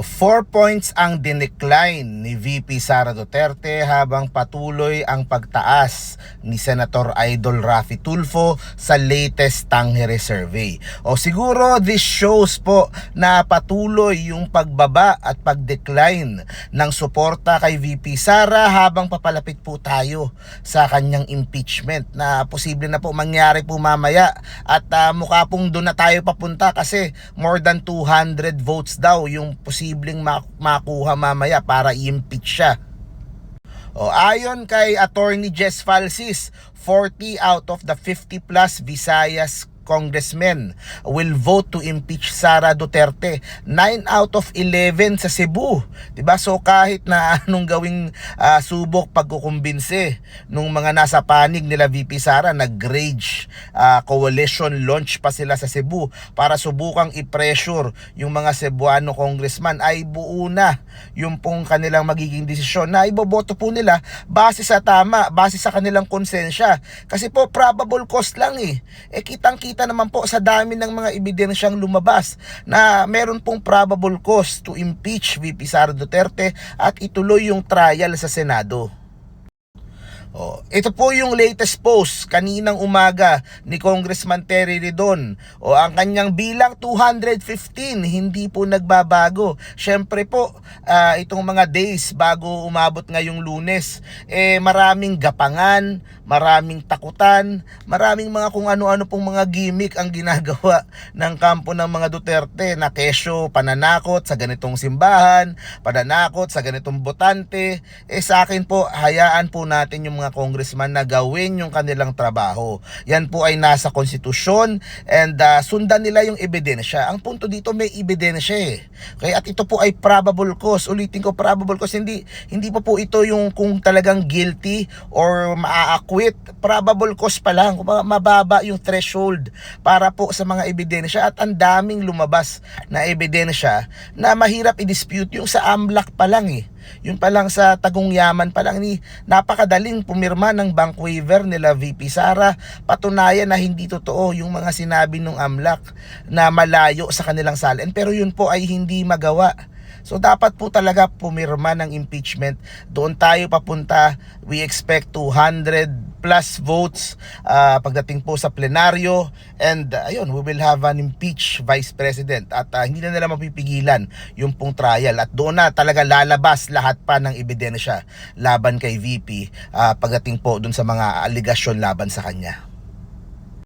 4 points ang dinecline ni VP Sara Duterte habang patuloy ang pagtaas ni Senator Idol Raffy Tulfo sa latest Tangere survey. O siguro this shows po na patuloy yung pagbaba at pagdecline ng suporta kay VP Sara habang papalapit po tayo sa kanyang impeachment na posible na po mangyari po mamaya at mukha pong doon na tayo papunta kasi more than 200 votes daw yung posibleng makuha mamaya para i-impeach siya. Ayon kay Attorney Jess Falsis, 40 out of the 50 plus Visayas congressmen will vote to impeach Sara Duterte. 9 out of 11 sa Cebu. Diba? So kahit na anong gawing subok pagkukumbinse nung mga nasa panig nila VP Sara, nag-rage coalition launch pa sila sa Cebu para subukang i-pressure yung mga Cebuano congressman ay buo na yung pong kanilang magiging desisyon na iboboto po nila base sa tama, base sa kanilang konsensya. Kasi po probable cause lang kitang-kita naman po sa dami ng mga ebidensyang lumabas na meron pong probable cause to impeach VP Sara Duterte at ituloy yung trial sa Senado. Ito po yung latest post kaninang umaga ni Congressman Terry Ridon. Ang kanyang bilang 215, hindi po nagbabago. Syempre po, itong mga days bago umabot ngayong Lunes, maraming gapangan, maraming takutan, maraming mga kung ano-ano pong mga gimmick ang ginagawa ng kampo ng mga Duterte na kesyo pananakot sa ganitong simbahan, pananakot sa ganitong botante. Sa akin po, hayaan po natin yung mga congressman na gawin yung kanilang trabaho. Yan po ay nasa konstitusyon and sundan nila yung ebidensya. Ang punto dito may ebidensya Okay, at ito po ay probable cause. Ulitin ko, probable cause. Hindi pa po ito yung kung talagang guilty or maa-acquit. Probable cause pa lang. Mababa yung threshold para po sa mga ebidensya at ang daming lumabas na ebidensya na mahirap i-dispute yung sa AMLAC pa lang Yun pa lang sa Tagong Yaman pa lang napakadaling pumirma ng bank waiver nila VP Sara. Patunayan na hindi totoo yung mga sinabi ng AMLAC na malayo sa kanilang salin. Pero yun po ay hindi magawa. So dapat po talaga pumirma ng impeachment. Doon tayo papunta. We expect 200 plus votes pagdating po sa plenaryo. And ayun, we will have an impeached Vice President. At hindi na nila mapipigilan yung pong trial. At doon na talaga lalabas lahat pa ng ebidensya laban kay VP pagdating po doon sa mga aligasyon laban sa kanya.